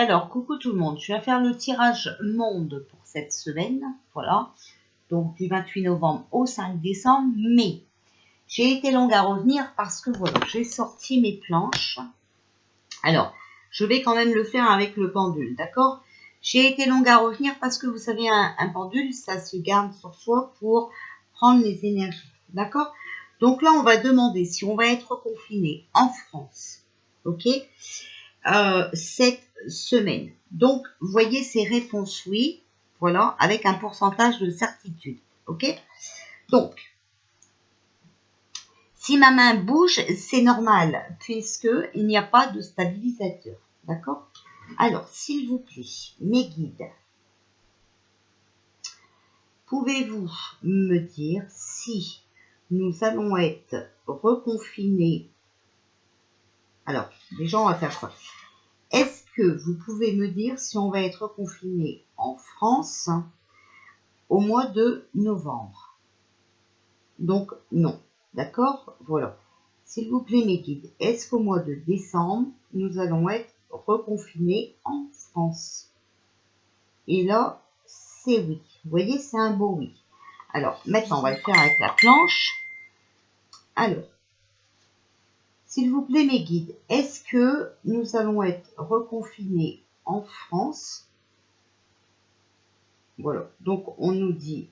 Alors, coucou tout le monde, je vais faire le tirage monde pour cette semaine, voilà, donc du 28 novembre au 5 décembre, mais j'ai été longue à revenir parce que voilà, j'ai sorti mes planches. Alors, je vais quand même le faire avec le pendule, d'accord? J'ai été longue à revenir parce que vous savez, un pendule, ça se garde sur soi pour prendre les énergies, d'accord? Donc là, on va demander si on va être confiné en France, ok? Cette semaine. Donc, vous voyez ces réponses oui, voilà, avec un pourcentage de certitude, ok? Donc, si ma main bouge, c'est normal, puisqu'il n'y a pas de stabilisateur, d'accord? Alors, s'il vous plaît, mes guides, pouvez-vous me dire si nous allons être reconfinés? Alors, déjà, on va faire quoi? Est-ce que vous pouvez me dire si on va être confiné en France au mois de novembre? Donc, non. D'accord? Voilà. S'il vous plaît, mes guides, est-ce qu'au mois de décembre, nous allons être reconfinés en France? Et là, c'est oui. Vous voyez, c'est un beau oui. Alors, maintenant, on va le faire avec la planche. Alors, s'il vous plaît, mes guides, est-ce que nous allons être reconfinés en France? Voilà. Donc, on nous dit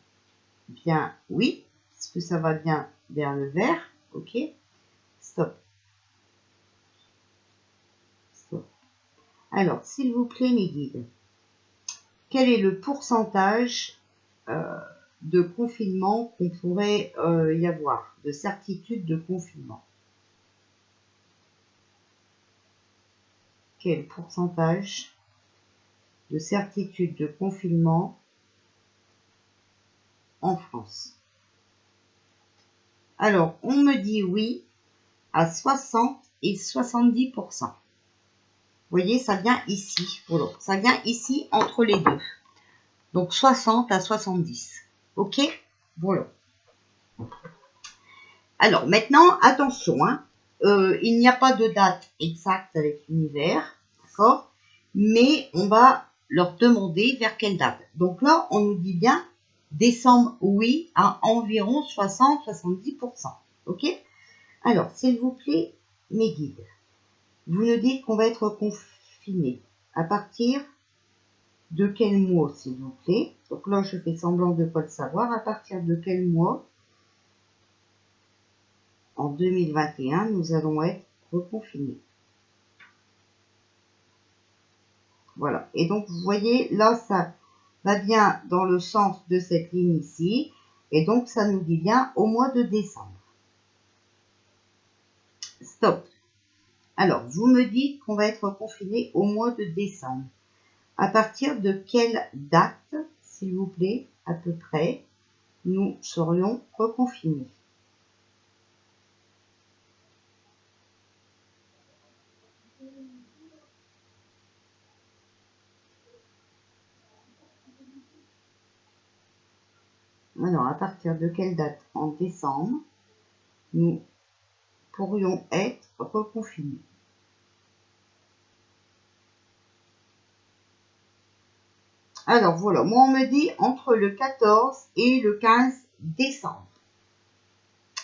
bien oui. Est-ce que ça va bien vers le vert? Ok. Stop. Stop. Alors, s'il vous plaît, mes guides, quel est le pourcentage de confinement qu'on pourrait y avoir, de certitude de confinement? Quel pourcentage de certitude de confinement en France? Alors, on me dit oui à 60 et 70%. Vous voyez, ça vient ici. Voilà. Ça vient ici entre les deux. Donc, 60 à 70. OK? Voilà. Alors, maintenant, attention, hein, il n'y a pas de date exacte avec l'univers, d'accord? Mais on va leur demander vers quelle date. Donc là, on nous dit bien décembre, oui, à environ 60-70%. OK? Alors, s'il vous plaît, mes guides, vous nous dites qu'on va être confiné à partir de quel mois, s'il vous plaît? Donc là, je fais semblant de ne pas le savoir. À partir de quel mois? En 2021, nous allons être reconfinés. Voilà. Et donc, vous voyez, là, ça va bien dans le sens de cette ligne ici. Et donc, ça nous dit bien au mois de décembre. Stop. Alors, vous me dites qu'on va être confiné au mois de décembre. À partir de quelle date, s'il vous plaît, à peu près, nous serions reconfinés? Alors, à partir de quelle date en décembre, nous pourrions être reconfinés? Alors voilà, moi on me dit entre le 14 et le 15 décembre.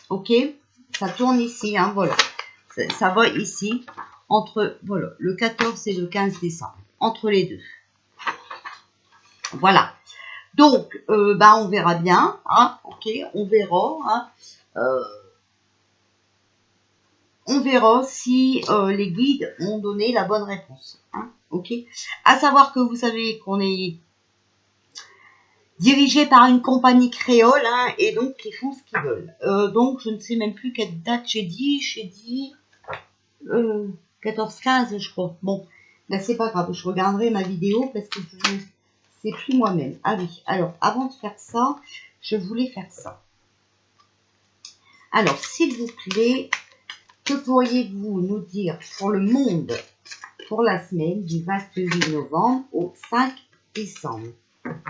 Ok, ça tourne ici, hein, voilà. Ça va ici, entre voilà, le 14 et le 15 décembre, entre les deux. Voilà. Donc, on verra bien, hein, ok, on verra, hein, on verra si les guides ont donné la bonne réponse, hein, ok. À savoir que vous savez qu'on est dirigé par une compagnie créole, hein, et donc ils font ce qu'ils veulent. Donc, je ne sais même plus quelle date j'ai dit 14-15, je crois. Bon, là, c'est pas grave, je regarderai ma vidéo parce que je ne sais plus moi-même. Ah oui, alors, avant de faire ça, je voulais faire ça. Alors, s'il vous plaît, que pourriez-vous nous dire pour le monde pour la semaine du 28 novembre au 5 décembre?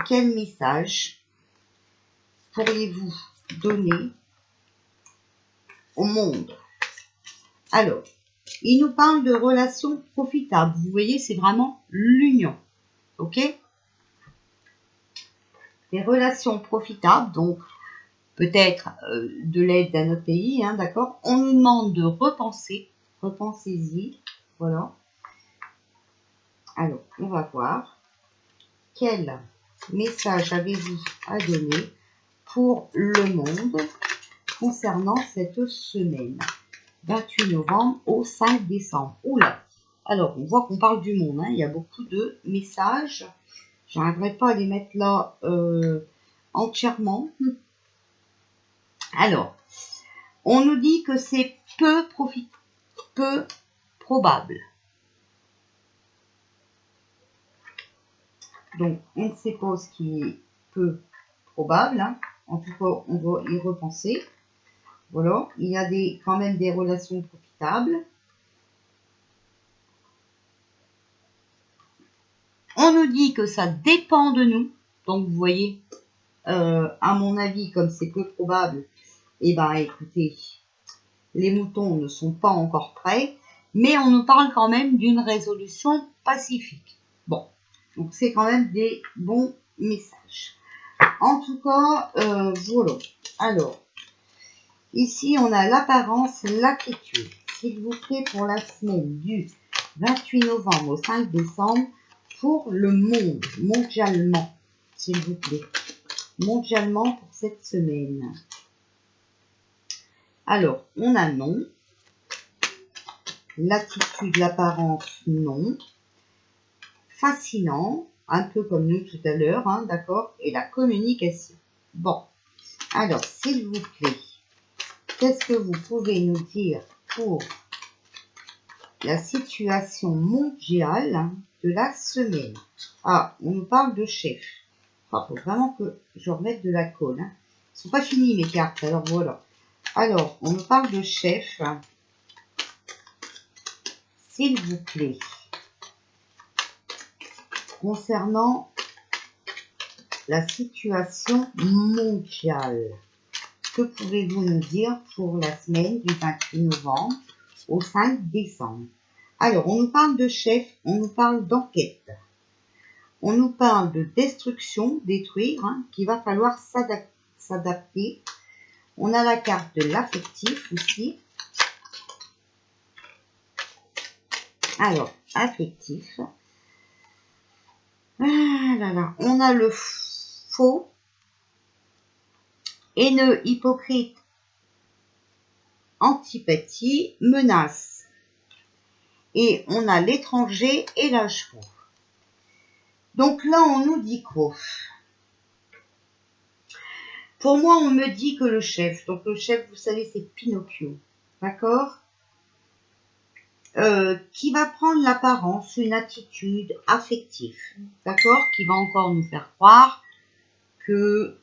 Quel message pourriez-vous donner au monde? Alors, il nous parle de relations profitables. Vous voyez, c'est vraiment l'union. Ok? Des relations profitables, donc peut-être de l'aide d'un autre pays, hein, d'accord? On nous demande de repenser. Repensez-y. Voilà. Alors, on va voir. Quel message avez-vous à donner pour le monde concernant cette semaine, 28 novembre au 5 décembre. Oula. Alors, on voit qu'on parle du monde, hein. Il y a beaucoup de messages. Je n'arriverai pas à les mettre là entièrement. Alors, on nous dit que c'est peu probable. Donc, on ne sait pas ce qui est peu probable, hein. En tout cas, on doit y repenser. Voilà, il y a quand même des relations profitables. On nous dit que ça dépend de nous. Donc, vous voyez, à mon avis, comme c'est peu probable, eh ben, écoutez, les moutons ne sont pas encore prêts, mais on nous parle quand même d'une résolution pacifique. Bon, donc c'est quand même des bons messages. En tout cas, voilà. Alors, ici, on a l'apparence, l'attitude. S'il vous plaît, pour la semaine du 28 novembre au 5 décembre, pour le monde, mondialement, s'il vous plaît. Mondialement pour cette semaine. Alors, on a non. L'attitude, l'apparence, non. Fascinant, un peu comme nous tout à l'heure, hein, d'accord? Et la communication. Bon, alors, s'il vous plaît, qu'est-ce que vous pouvez nous dire pour la situation mondiale de la semaine? Ah, on nous parle de chef. Il faut vraiment que je remette de la colle. Hein. Ils ne sont pas finis mes cartes, alors voilà. Alors, on nous parle de chef. S'il vous plaît. Concernant la situation mondiale, que pouvez-vous nous dire pour la semaine du 28 novembre au 5 décembre? Alors, on nous parle de chef, on nous parle d'enquête. On nous parle de destruction, détruire, hein, qu'il va falloir s'adapter. On a la carte de l'affectif aussi. Alors, affectif. Ah là là. On a le faux, haineux, hypocrite, antipathie, menace. Et on a l'étranger et l'âge faux. Donc là, on nous dit quoi? Pour moi, on me dit que le chef, donc le chef, vous savez, c'est Pinocchio, d'accord? Qui va prendre l'apparence, une attitude affective, d'accord? Qui va encore nous faire croire que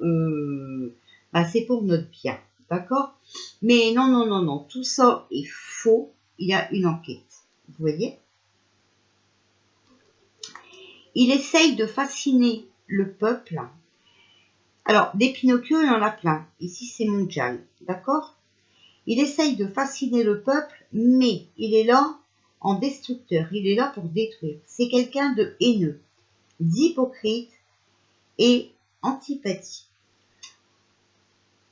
c'est pour notre bien, d'accord? Mais non, non, non, non, tout ça est faux, il y a une enquête, vous voyez? Il essaye de fasciner le peuple. Alors, des Pinocchio, il y en a plein. Ici, c'est mondial. D'accord? Il essaye de fasciner le peuple, mais il est là en destructeur. Il est là pour détruire. C'est quelqu'un de haineux, d'hypocrite et antipathie.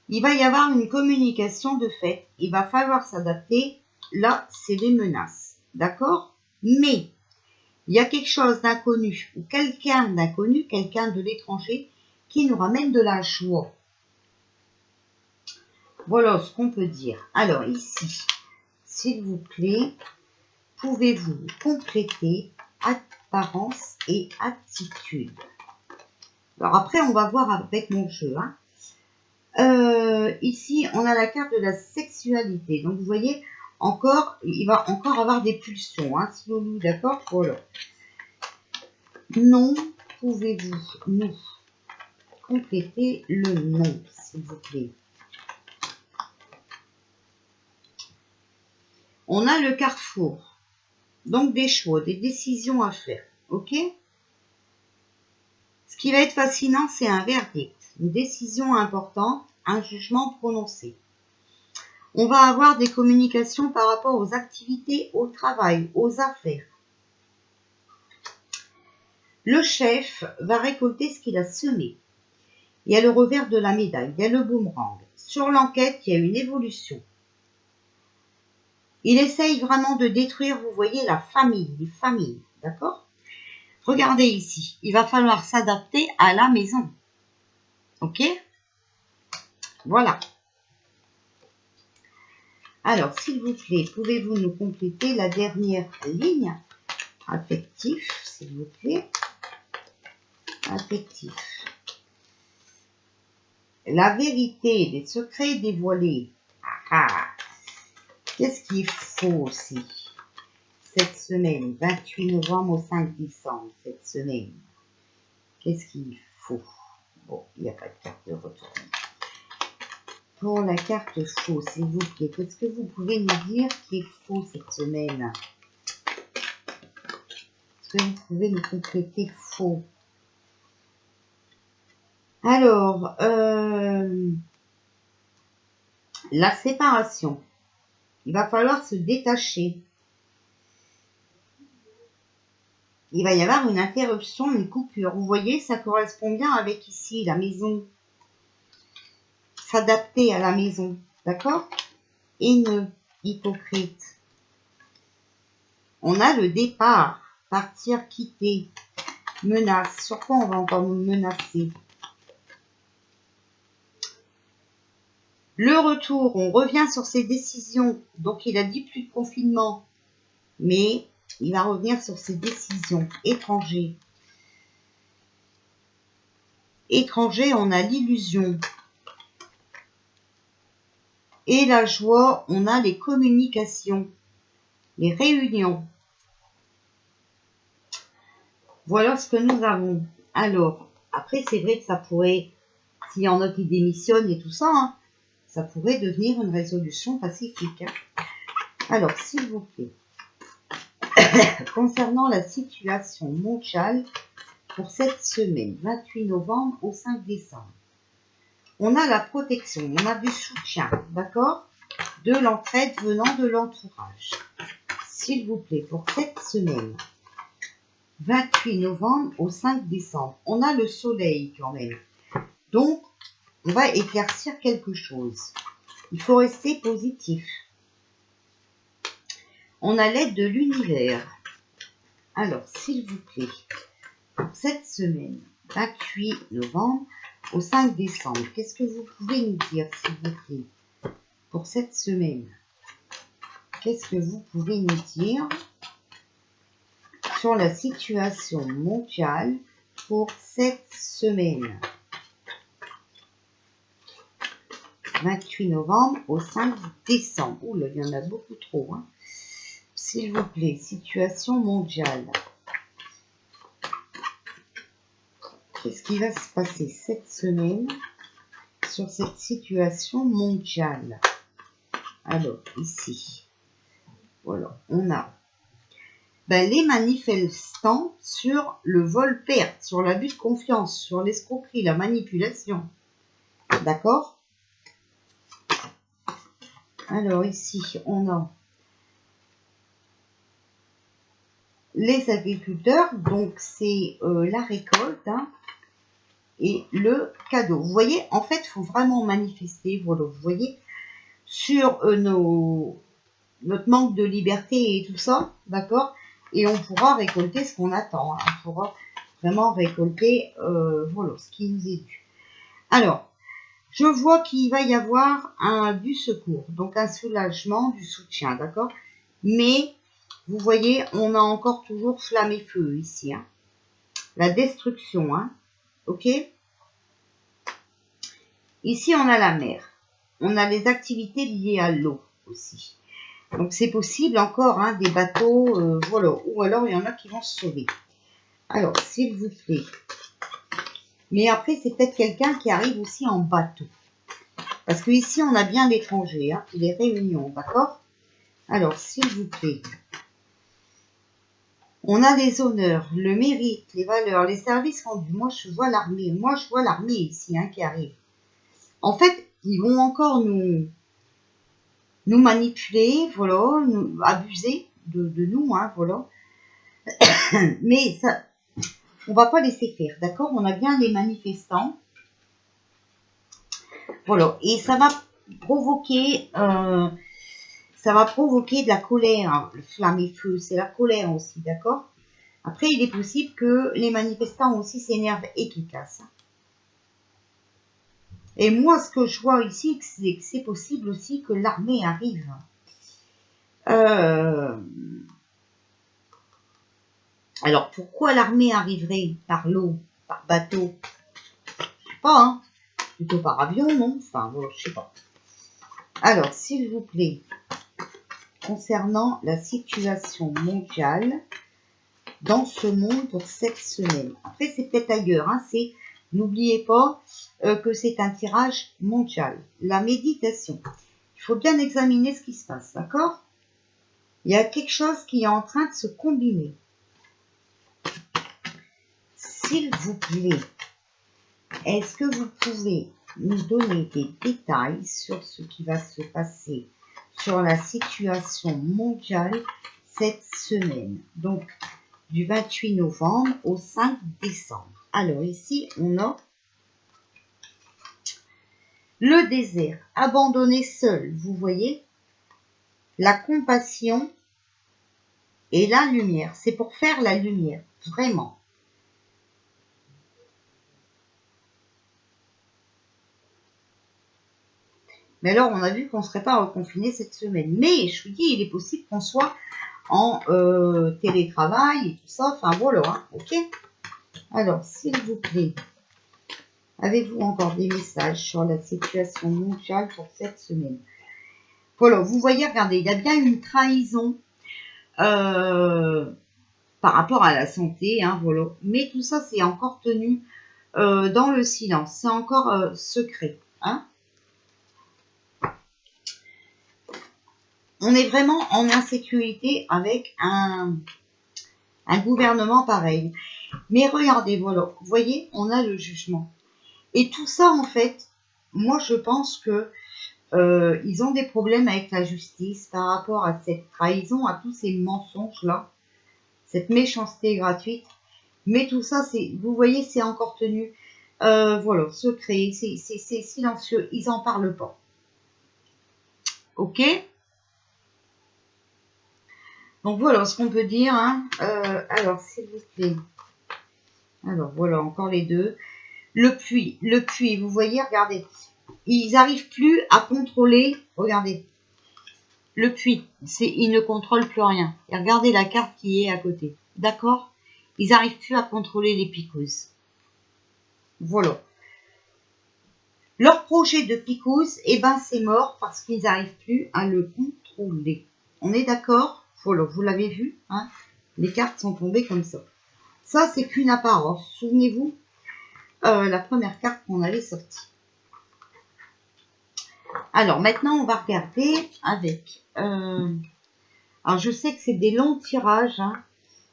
Il va y avoir une communication de fait. Il va falloir s'adapter. Là, c'est des menaces. D'accord? Mais il y a quelque chose d'inconnu ou quelqu'un d'inconnu, quelqu'un de l'étranger qui nous ramène de la joie. Voilà ce qu'on peut dire. Alors ici, s'il vous plaît, pouvez-vous compléter apparence et attitude? Alors après, on va voir avec mon jeu. Hein. Ici, on a la carte de la sexualité. Donc vous voyez, encore, il va encore avoir des pulsions. Hein, si vous d'accord? Voilà. Non, pouvez-vous nous compléter le nom, s'il vous plaît? On a le carrefour, donc des choix, des décisions à faire, ok? Ce qui va être fascinant, c'est un verdict, une décision importante, un jugement prononcé. On va avoir des communications par rapport aux activités, au travail, aux affaires. Le chef va récolter ce qu'il a semé. Il y a le revers de la médaille, il y a le boomerang. Sur l'enquête, il y a une évolution. Il essaye vraiment de détruire, vous voyez, la famille, les familles, d'accord? Regardez ici, il va falloir s'adapter à la maison. Ok? Voilà. Alors, s'il vous plaît, pouvez-vous nous compléter la dernière ligne? Affectif, s'il vous plaît. Affectif. La vérité des secrets dévoilés. Ah, ah. Qu'est-ce qu'il faut aussi cette semaine, 28 novembre au 5 décembre, cette semaine? Qu'est-ce qu'il faut? Bon, il n'y a pas de carte de retour. Pour la carte faux, s'il vous plaît, qu'est-ce que vous pouvez nous dire qui est faux cette semaine? Est-ce que vous pouvez nous compléter faux? Alors, la séparation. Il va falloir se détacher. Il va y avoir une interruption, une coupure. Vous voyez, ça correspond bien avec ici, la maison. S'adapter à la maison, d'accord? Haineux, hypocrite. On a le départ, partir, quitter, menace. Sur quoi on va encore nous menacer? Le retour, on revient sur ses décisions. Donc, il a dit plus de confinement. Mais il va revenir sur ses décisions. Étranger. Étranger, on a l'illusion. Et la joie, on a les communications. Les réunions. Voilà ce que nous avons. Alors, après, c'est vrai que ça pourrait, s'il y en a qui démissionnent et tout ça, hein, ça pourrait devenir une résolution pacifique. Hein. Alors, s'il vous plaît, concernant la situation mondiale pour cette semaine, 28 novembre au 5 décembre, on a la protection, on a du soutien, d'accord, de l'entraide venant de l'entourage. S'il vous plaît, pour cette semaine, 28 novembre au 5 décembre, on a le soleil quand même. Donc, on va éclaircir quelque chose. Il faut rester positif. On a l'aide de l'univers. Alors, s'il vous plaît, pour cette semaine, 28 novembre au 5 décembre, qu'est-ce que vous pouvez nous dire, s'il vous plaît, pour cette semaine? Qu'est-ce que vous pouvez nous dire sur la situation mondiale pour cette semaine? 28 novembre au 5 décembre. Ouh là, il y en a beaucoup trop. Hein. S'il vous plaît, situation mondiale. Qu'est-ce qui va se passer cette semaine sur cette situation mondiale? Alors, ici, voilà, on a les manifestants sur le vol-perte, sur l'abus de confiance, sur l'escroquerie, la manipulation. D'accord? Alors ici, on a les agriculteurs, donc c'est la récolte hein, et le cadeau. Vous voyez, en fait, il faut vraiment manifester, voilà, vous voyez, sur notre manque de liberté et tout ça, d'accord? Et on pourra récolter ce qu'on attend, hein, on pourra vraiment récolter, voilà, ce qui nous est dû. Alors, je vois qu'il va y avoir du secours, donc un soulagement, du soutien, d'accord? Mais, vous voyez, on a encore toujours flamme et feu ici. Hein. La destruction, hein? Ok? Ici, on a la mer. On a les activités liées à l'eau aussi. Donc, c'est possible encore, hein, des bateaux, voilà. Ou alors, il y en a qui vont se sauver. Alors, s'il vous plaît. Mais après, c'est peut-être quelqu'un qui arrive aussi en bateau. Parce que ici, on a bien l'étranger, hein, les réunions, d'accord? Alors, s'il vous plaît. On a les honneurs, le mérite, les valeurs, les services rendus. Moi, je vois l'armée. Moi, je vois l'armée ici, hein, qui arrive. En fait, ils vont encore nous nous manipuler, voilà, nous abuser de nous, hein, voilà. Mais ça, on va pas laisser faire, d'accord? On a bien les manifestants. Voilà, et ça va provoquer de la colère, hein. Le flamme et feu, c'est la colère aussi, d'accord? Après, il est possible que les manifestants aussi s'énervent et qu'ils cassent. Et moi, ce que je vois ici, c'est que c'est possible aussi que l'armée arrive. Alors, pourquoi l'armée arriverait par l'eau, par bateau? Je sais pas, hein. Plutôt par avion, non? Enfin, bon, je sais pas. Alors, s'il vous plaît, concernant la situation mondiale dans ce monde pour cette semaine. Après, c'est peut-être ailleurs, hein. N'oubliez pas que c'est un tirage mondial. La méditation. Il faut bien examiner ce qui se passe, d'accord? Il y a quelque chose qui est en train de se combiner. S'il vous plaît, est-ce que vous pouvez nous donner des détails sur ce qui va se passer sur la situation mondiale cette semaine? Donc, du 28 novembre au 5 décembre. Alors, ici, on a le désert, abandonné seul, vous voyez, la compassion et la lumière. C'est pour faire la lumière, vraiment. Mais alors, on a vu qu'on ne serait pas reconfiné cette semaine. Mais, je vous dis, il est possible qu'on soit en télétravail et tout ça. Enfin, voilà, hein, ok? Alors, s'il vous plaît, avez-vous encore des messages sur la situation mondiale pour cette semaine? Voilà, vous voyez, regardez, il y a bien une trahison par rapport à la santé, hein, voilà. Mais tout ça, c'est encore tenu dans le silence. C'est encore secret, hein. On est vraiment en insécurité avec un gouvernement pareil. Mais regardez, voilà, vous voyez, on a le jugement. Et tout ça, en fait, moi, je pense que ils ont des problèmes avec la justice par rapport à cette trahison, à tous ces mensonges-là, cette méchanceté gratuite. Mais tout ça, vous voyez, c'est encore tenu, voilà, secret, c'est silencieux, ils n'en parlent pas. Ok? Donc voilà ce qu'on peut dire, hein. Alors, s'il vous plaît. Alors, voilà, encore les deux. Le puits, vous voyez, regardez. Ils n'arrivent plus à contrôler, regardez. Le puits, ils ne contrôlent plus rien. Et regardez la carte qui est à côté. D'accord? Ils n'arrivent plus à contrôler les picouses. Voilà. Leur projet de picouze, eh ben, c'est mort parce qu'ils n'arrivent plus à le contrôler. On est d'accord? Voilà, vous l'avez vu, hein? Les cartes sont tombées comme ça. Ça, c'est qu'une apparence. Souvenez-vous, la première carte qu'on avait sortie. Alors, maintenant, on va regarder avec... alors, je sais que c'est des longs tirages, hein,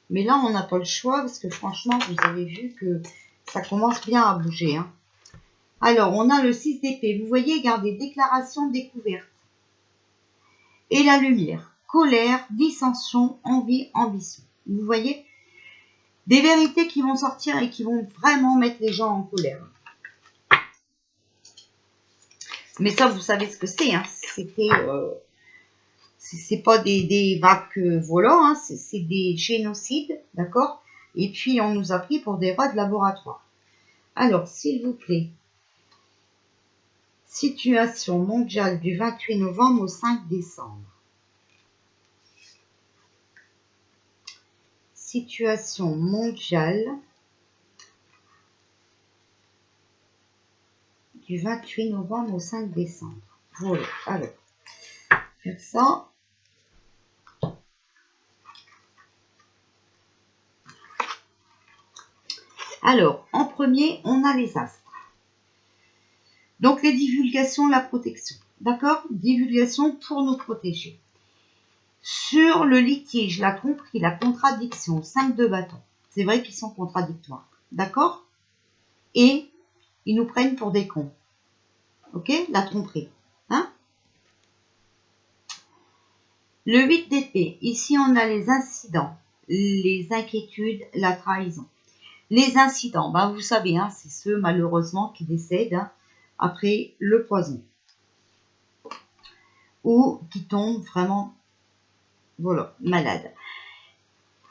mais là, on n'a pas le choix parce que franchement, vous avez vu que ça commence bien à bouger, hein. Alors, on a le 6 d'épée. Vous voyez, regardez, déclaration découverte. Et la lumière. Colère, dissension, envie, ambition. Vous voyez? Des vérités qui vont sortir et qui vont vraiment mettre les gens en colère. Mais ça, vous savez ce que c'est, hein. C'est pas des vagues volants, hein. C'est des génocides, d'accord? Et puis, on nous a pris pour des rats de laboratoire. Alors, s'il vous plaît. Situation mondiale du 28 novembre au 5 décembre. Situation mondiale du 28 novembre au 5 décembre. Voilà, alors, faire ça. Alors, en premier, on a les astres. Donc, les divulgations, la protection. D'accord? Divulgation pour nous protéger. Sur le litige, la tromperie, la contradiction, 5 de bâton. C'est vrai qu'ils sont contradictoires. D'accord? Et ils nous prennent pour des cons. Ok? La tromperie. Hein? Le 8 d'épée, ici on a les incidents, les inquiétudes, la trahison. Les incidents, ben vous savez, hein, c'est ceux malheureusement qui décèdent hein, après le poison. Ou qui tombent vraiment, voilà, malades.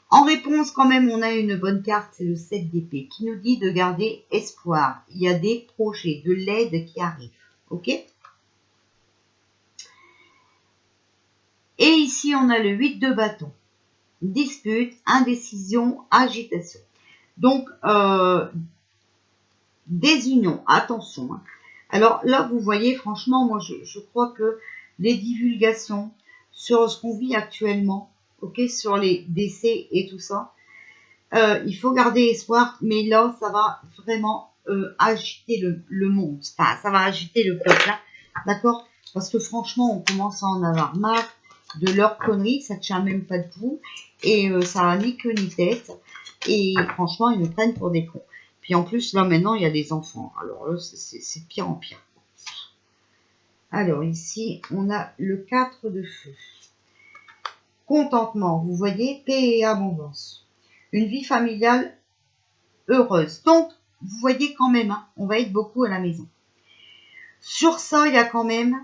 En réponse, quand même, on a une bonne carte, c'est le 7 d'épée, qui nous dit de garder espoir. Il y a des projets, de l'aide qui arrive. Ok? Et ici, on a le 8 de bâton. Dispute, indécision, agitation. Donc, désunion, attention. Hein. Alors là, vous voyez, franchement, moi, je crois que les divulgations sur ce qu'on vit actuellement, ok, sur les décès et tout ça, il faut garder espoir, mais là, ça va vraiment agiter le monde. Enfin, ça va agiter le peuple, hein, d'accord? Parce que franchement, on commence à en avoir marre de leurs conneries, ça ne tient même pas debout, et ça n'a ni queue ni tête, et franchement, ils nous prennent pour des cons. Puis en plus, là, maintenant, il y a des enfants. Alors là, c'est pire en pire. Alors ici, on a le 4 de feu. Contentement, vous voyez, paix et abondance. Une vie familiale heureuse. Donc, vous voyez quand même, hein, on va être beaucoup à la maison. Sur ça, il y a quand même,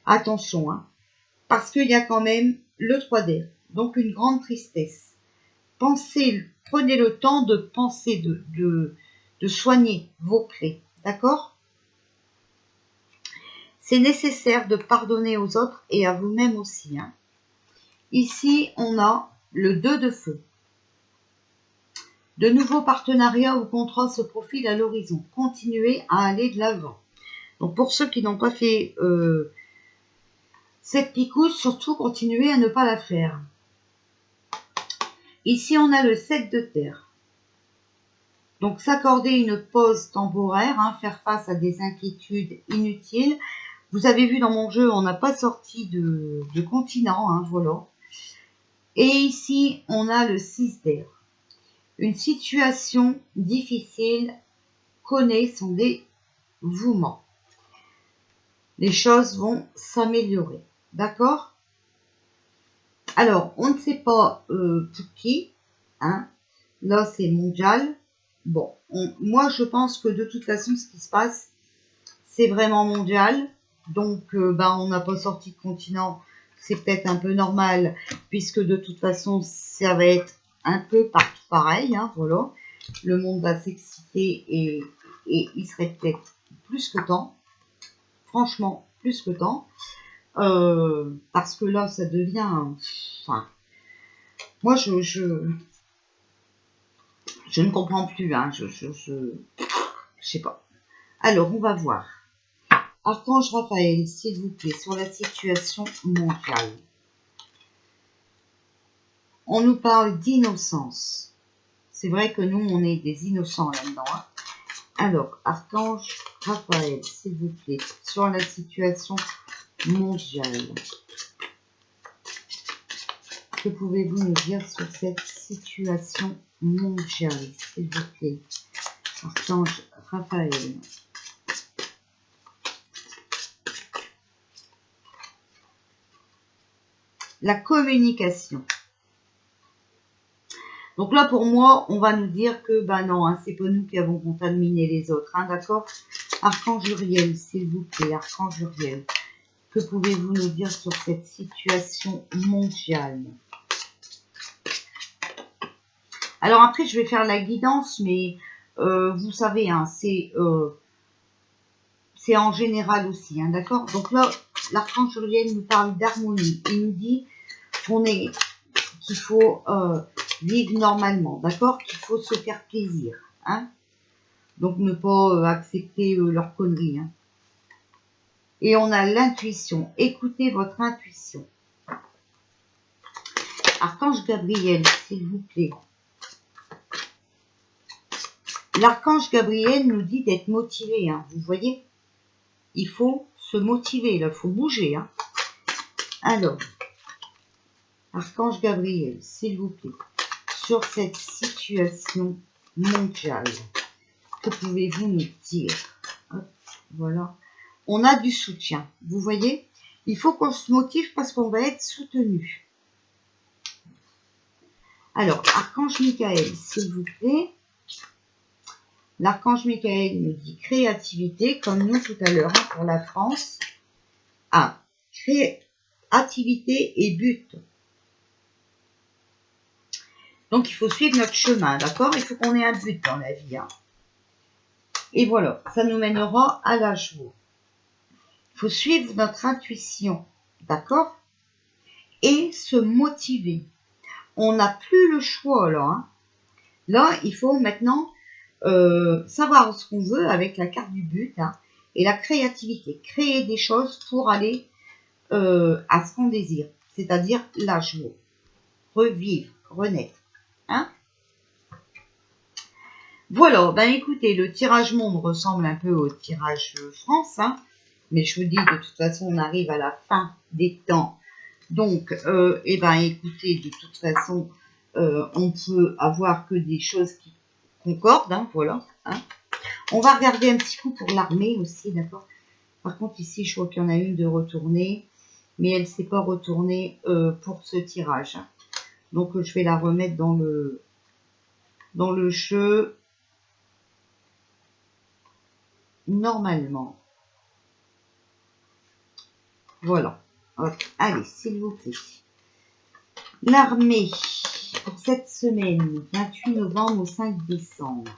attention, hein, parce qu'il y a quand même le 3 d'air. Donc, une grande tristesse. Pensez, prenez le temps de penser, de soigner vos plaies. D'accord ? C'est nécessaire de pardonner aux autres et à vous-même aussi. Hein. Ici, on a le 2 de feu. De nouveaux partenariats ou contrats se profilent à l'horizon. Continuez à aller de l'avant. Donc pour ceux qui n'ont pas fait cette picouse, surtout continuez à ne pas la faire. Ici, on a le 7 de terre. Donc s'accorder une pause temporaire, hein, faire face à des inquiétudes inutiles. Vous avez vu dans mon jeu, on n'a pas sorti de continent, hein, voilà. Et ici, on a le 6 d'air. Une situation difficile connaît son dévouement. Les choses vont s'améliorer. D'accord? Alors, on ne sait pas pour qui. Hein. Là, c'est mondial. Bon, moi, je pense que de toute façon, ce qui se passe, c'est vraiment mondial. Donc, on n'a pas sorti de continent. C'est peut-être un peu normal, puisque de toute façon, ça va être un peu partout pareil. Hein, voilà. Le monde va s'exciter et il serait peut-être plus que temps. Franchement, plus que temps. Parce que là, ça devient... Enfin, moi, je ne comprends plus. Hein, je sais pas. Alors, on va voir. Archange Raphaël, s'il vous plaît, sur la situation mondiale. On nous parle d'innocence. C'est vrai que nous, on est des innocents là-dedans. Hein. Alors, Archange Raphaël, s'il vous plaît, sur la situation mondiale. Que pouvez-vous nous dire sur cette situation mondiale, s'il vous plaît, Archange Raphaël? La communication. Donc là, pour moi, on va nous dire que, non, hein, c'est pas nous qui avons contaminé les autres, hein, d'accord? Archange Uriel, s'il vous plaît, Archange Uriel. Que pouvez-vous nous dire sur cette situation mondiale? Alors après, je vais faire la guidance, mais vous savez, hein, c'est en général aussi, hein, d'accord? Donc là, l'archange Uriel nous parle d'harmonie. Il nous dit qu'il faut vivre normalement, d'accord? Qu'il faut se faire plaisir, hein? Donc ne pas accepter leurs conneries, hein. Et on a l'intuition. Écoutez votre intuition. Archange Gabriel, s'il vous plaît. L'archange Gabriel nous dit d'être motivé, hein, vous voyez? Il faut se motiver, là, il faut bouger. Hein. Alors, Archange Gabriel, s'il vous plaît, sur cette situation mondiale, que pouvez-vous nous dire? Hop, voilà. On a du soutien, vous voyez? il faut qu'on se motive parce qu'on va être soutenu. Alors, Archange Michael, s'il vous plaît. L'archange Michael me dit créativité, comme nous tout à l'heure pour la France. Ah, créativité et but. Donc, il faut suivre notre chemin, d'accord? Il faut qu'on ait un but dans la vie. Hein. Et voilà, ça nous mènera à la joie. Il faut suivre notre intuition, d'accord? Et se motiver. On n'a plus le choix, là. Hein. Là, il faut maintenant savoir ce qu'on veut avec la carte du but hein, et la créativité. Créer des choses pour aller à ce qu'on désire, c'est-à-dire la joie. Revivre, renaître. Hein? Voilà, ben écoutez, le tirage monde ressemble un peu au tirage France, hein, mais je vous dis, de toute façon, on arrive à la fin des temps. Donc, eh ben écoutez, de toute façon, on peut avoir que des choses qui concordent, hein, voilà. Hein. On va regarder un petit coup pour l'armée aussi, d'accord. Par contre, ici, je vois qu'il y en a une de retournée, mais elle ne s'est pas retournée pour ce tirage. Hein. Donc, je vais la remettre dans le jeu normalement. Voilà. Hop. Allez, s'il vous plaît. L'armée pour cette semaine, 28 novembre au 5 décembre.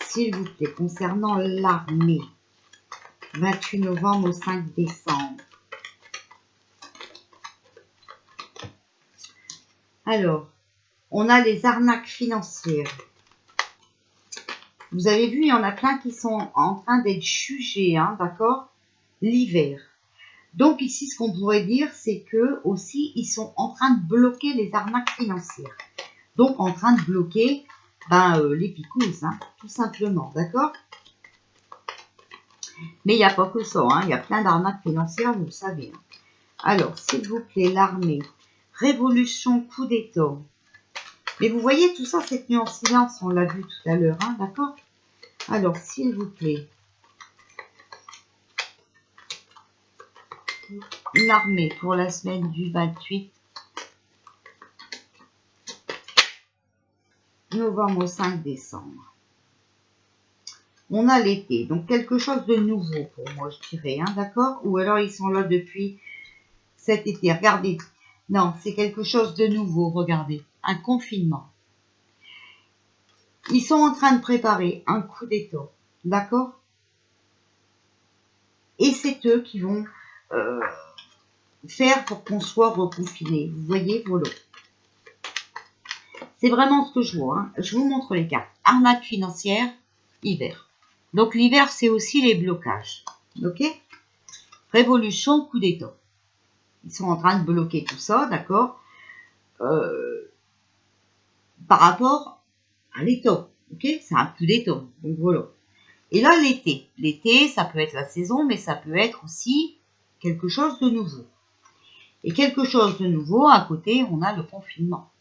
S'il vous plaît, concernant l'armée, 28 novembre au 5 décembre. Alors, on a les arnaques financières. Vous avez vu, il y en a plein qui sont en train d'être jugés, hein, d'accord? L'hiver. Donc ici, ce qu'on pourrait dire, c'est que aussi, ils sont en train de bloquer les arnaques financières. Donc, en train de bloquer les picouses, hein, tout simplement, d'accord? Mais il n'y a pas que ça, hein, il y a plein d'arnaques financières, vous le savez. Hein. Alors, s'il vous plaît, l'armée, révolution, coup d'état. Mais vous voyez, tout ça, cette nuance silence, on l'a vu tout à l'heure, hein, d'accord? Alors, s'il vous plaît, l'armée pour la semaine du 28 novembre au 5 décembre. On a l'été, donc quelque chose de nouveau pour moi, je dirais, hein, d'accord? Ou alors ils sont là depuis cet été. Regardez, non, c'est quelque chose de nouveau, regardez, un confinement. Ils sont en train de préparer un coup d'état, d'accord? Et c'est eux qui vont faire pour qu'on soit reconfiné. Vous voyez, voilà. C'est vraiment ce que je vois. Hein. Je vous montre les cartes. Arnaque financière, hiver. Donc l'hiver, c'est aussi les blocages. Ok? Révolution, coup d'état. Ils sont en train de bloquer tout ça, d'accord? Par rapport à l'état. Ok? C'est un coup d'état. Donc voilà. Et là, l'été. L'été, ça peut être la saison, mais ça peut être aussi quelque chose de nouveau. Et quelque chose de nouveau, à côté, on a le confinement.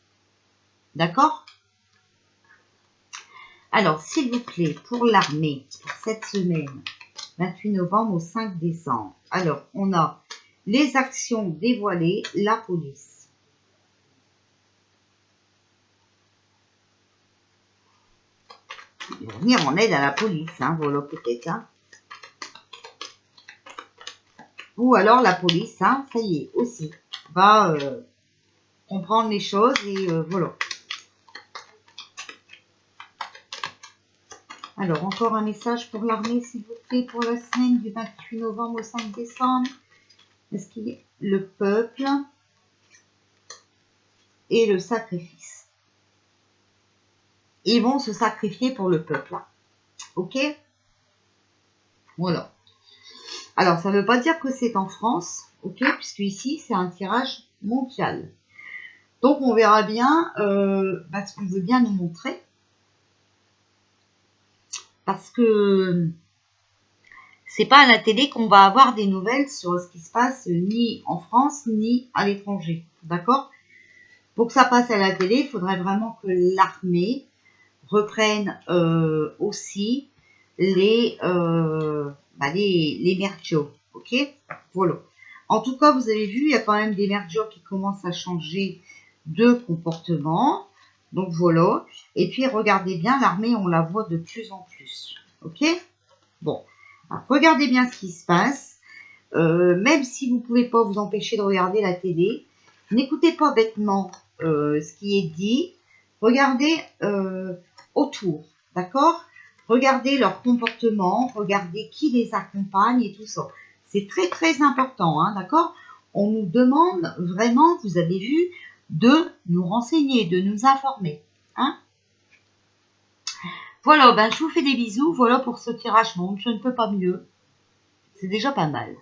D'accord? Alors, s'il vous plaît, pour l'armée, pour cette semaine, 28 novembre au 5 décembre. Alors, on a les actions dévoilées, la police. Ils vont venir en aide à la police, hein, voilà peut-être. Hein. Ou alors la police, hein, ça y est, aussi, va comprendre les choses et voilà. Alors, encore un message pour l'armée, s'il vous plaît, pour la semaine du 28 novembre au 5 décembre. Est-ce qu'il y a le peuple et le sacrifice? Ils vont se sacrifier pour le peuple. Ok? Voilà. Alors, ça ne veut pas dire que c'est en France, ok? Puisque ici, c'est un tirage mondial. Donc, on verra bien ce qu'on veut bien nous montrer. Parce que c'est pas à la télé qu'on va avoir des nouvelles sur ce qui se passe ni en France, ni à l'étranger. D'accord? Pour que ça passe à la télé, il faudrait vraiment que l'armée reprenne aussi les merchos. Ok? Voilà. En tout cas, vous avez vu, il y a quand même des mergers qui commencent à changer de comportement. Donc voilà. Et puis regardez bien, l'armée, on la voit de plus en plus. Ok? Bon. Alors, regardez bien ce qui se passe. Même si vous ne pouvez pas vous empêcher de regarder la télé, n'écoutez pas bêtement ce qui est dit. Regardez autour. D'accord? Regardez leur comportement. Regardez qui les accompagne et tout ça. C'est très très important. Hein, d'accord? On nous demande vraiment, vous avez vu, de nous renseigner, de nous informer. Hein? Voilà, ben, je vous fais des bisous. Voilà pour ce tirage monde. Je ne peux pas mieux. C'est déjà pas mal.